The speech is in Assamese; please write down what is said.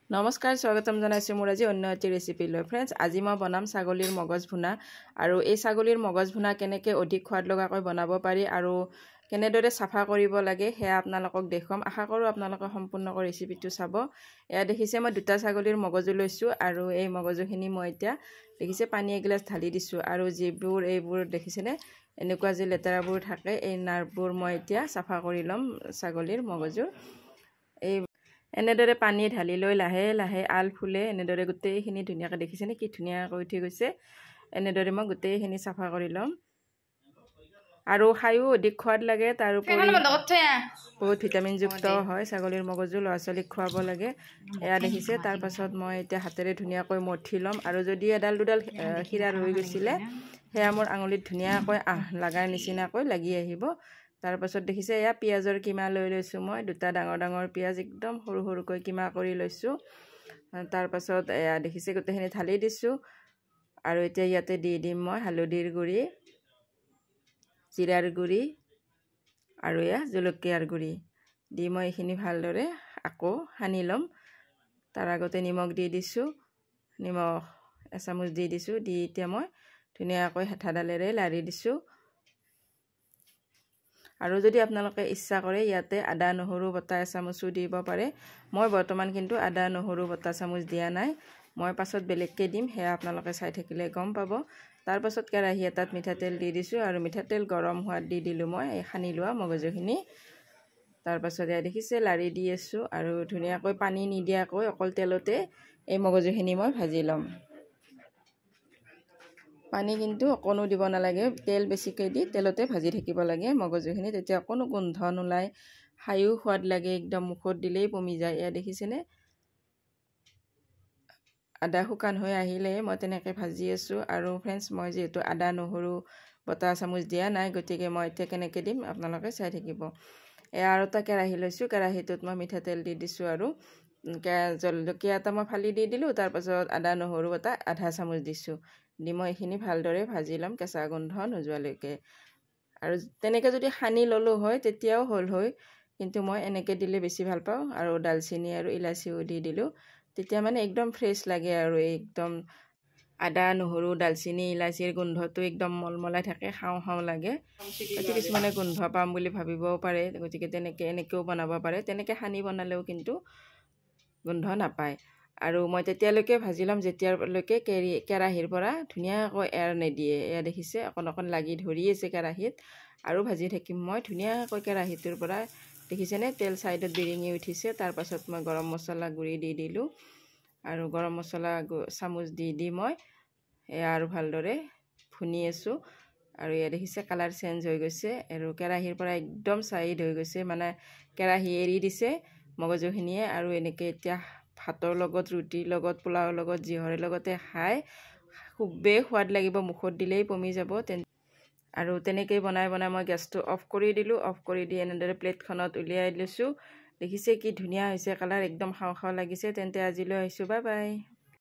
নমস্কাৰ স্বাগতম জনাইছো মোৰ আজি অন্য এটি ৰেচিপি লৈ ফ্ৰেণ্ডছ আজি মই বনাম ছাগলীৰ মগজ ভুনা আৰু এই ছাগলীৰ মগজ ভুনা কেনেকৈ অধিক সোৱাদ লগাকৈ বনাব পাৰি আৰু কেনেদৰে সাফা কৰিব লাগে সেয়া আপোনালোকক দেখুৱাম আশা কৰোঁ আপোনালোকে সম্পূৰ্ণকৈ ৰেচিপিটো চাব এয়া দেখিছে মই দুটা ছাগলীৰ মগজু লৈছো আৰু এই মগজুখিনি মই এতিয়া দেখিছে পানী এগিলাছ ঢালি দিছো আৰু যিবোৰ এইবোৰ দেখিছেনে এনেকুৱা যে লেতেৰাবোৰ থাকে এই নাৰ্ভবোৰ মই এতিয়া সাফা কৰি লম ছাগলীৰ মগজুৰ এই এনেদৰে পানী ঢালি লৈ লাহে লাহে আল ফুলে এনেদৰে গোটেইখিনি ধুনীয়াকৈ দেখিছেনে কি ধুনীয়াকৈ উঠি গৈছে এনেদৰে মই গোটেইখিনি সাফা কৰি লম আৰু খায়ো অধিক সোৱাদ লাগে তাৰ উপৰি বহুত ভিটামিনযুক্ত হয় ছাগলীৰ মগজু ল'ৰা ছোৱালীক খুৱাব লাগে এয়া দেখিছে তাৰ পাছত মই এতিয়া হাতেৰে ধুনীয়াকৈ মঠি ল'ম আৰু যদি এডাল দুডাল শিৰা ৰৈ গৈছিলে সেয়া মোৰ আঙুলিত ধুনীয়াকৈ লাগাৰ নিচিনাকৈ লাগি আহিব তাৰ পাছত দেখিছে এয়া পিয়াজৰ কিমা লৈ লৈছো মই দুটা ডাঙৰ ডাঙৰ পিয়াজ একদম সৰু সৰুকৈ কিমা কৰি লৈছো তাৰ পাছত এয়া দেখিছে গোটেইখিনি ঢালি দিছো আৰু এতিয়া ইয়াতে দি দিম মই হালধিৰ গুড়ি জিৰাৰ গুড়ি আৰু এয়া জলকীয়াৰ গুড়ি দি মই এইখিনি ভালদৰে আকৌ সানি ল'ম তাৰ আগতে নিমখ দি দিছো নিমখ এচামুচ দি দিছো দি এতিয়া মই ধুনীয়াকৈ হেঠাডালেৰে লাৰি দিছো আৰু যদি আপোনালোকে ইচ্ছা কৰে ইয়াতে আদা নহৰু বটা এচামুচো দিব পাৰে মই বৰ্তমান কিন্তু আদা নহৰু বটা চামুচ দিয়া নাই মই পাছত বেলেগকৈ দিম সেয়া আপোনালোকে চাই থাকিলে গম পাব তাৰ পাছত কেৰাহী এটাত মিঠাতেল দি দিছো আৰু মিঠাতেল গৰম হোৱাত দি দিলো মই এই সানি লোৱা মগজুখিনি তাৰ পাছত এয়া দেখিছে লাৰি দি আছো আৰু ধুনীয়াকৈ পানী নিদিয়াকৈ অকল তেলতে এই মগজুখিনি মই ভাজি ল'ম পানী কিন্তু অকণো দিব নালাগে তেল বেছিকৈ দি তেলতে ভাজি থাকিব লাগে মগজুখিনি তেতিয়া অকণো গোন্ধ নোলায় খায়ো সোৱাদ লাগে একদম মুখত দিলেই পমি যায় এয়া দেখিছেনে আদা শুকান হৈ আহিলে মই তেনেকৈ ভাজি আছো আৰু ফ্ৰেণ্ডছ মই যেহেতু আদা নহৰু বটা চামুচ দিয়া নাই গতিকে মই এতিয়া কেনেকৈ দিম আপোনালোকে চাই থাকিব এয়া আৰু এটা কেৰাহী লৈছো কেৰাহীটোত মই মিঠাতেল দি দিছো আৰু জলকীয়া এটা মই ফালি দি দিলো তাৰ পাছত আদা নহৰু বটা আধা চামুচ দিছো দি মই এইখিনি ভালদৰে ভাজি ল'ম কেঁচা গোন্ধ নোযোৱালৈকে আৰু তেনেকৈ যদি সানি ল'লো হয় তেতিয়াও হ'ল হয় কিন্তু মই এনেকৈ দিলে বেছি ভাল পাওঁ আৰু দালচিনি আৰু ইলাচিও দি দিলো তেতিয়া মানে একদম ফ্ৰেছ লাগে আৰু একদম আদা নহৰু দালচিনি ইলাচিৰ গোন্ধটো একদম মলমলাই থাকে খাওঁ খাওঁ লাগে কিছুমানে গোন্ধ পাম বুলি ভাবিবও পাৰে গতিকে এনেকৈও বনাব পাৰে তেনেকৈ সানি বনালেও কিন্তু গোন্ধ নাপায় আৰু মই তেতিয়ালৈকে ভাজি ল'ম যেতিয়ালৈকে কেৰাহীৰ পৰা ধুনীয়াকৈ এৰ নিদিয়ে এয়া দেখিছে অকণ অকণ লাগি ধৰি আছে কেৰাহীত আৰু ভাজি থাকিম মই ধুনীয়াকৈ কেৰাহীটোৰ পৰা দেখিছেনে তেল চাইডত বিৰিঙি উঠিছে তাৰ পাছত মই গৰম মছলা গুড়ি দি দিলোঁ আৰু গৰম মছলা চামুচ দি মই এয়া আৰু ভালদৰে ভুনি আছোঁ আৰু এয়া দেখিছে কালাৰ চেঞ্জ হৈ গৈছে আৰু কেৰাহীৰ পৰা একদম চাইড হৈ গৈছে মানে কেৰাহী এৰি দিছে মগজুখিনিয়ে আৰু এনেকৈ এতিয়া ভাতৰ লগত ৰুটিৰ লগত পোলাওৰ লগত যিহৰে লগতে খাই খুবেই সোৱাদ লাগিব মুখত দিলেই পমি যাব আৰু তেনেকৈ বনাই মই গেছটো অফ কৰি দিলোঁ অফ কৰি দি এনেদৰে প্লেটখনত উলিয়াই লৈছোঁ দেখিছে কি ধুনীয়া হৈছে কালাৰ একদম খাওঁ খাওঁ লাগিছে তেন্তে আজিলৈ আহিছোঁ বাই বাই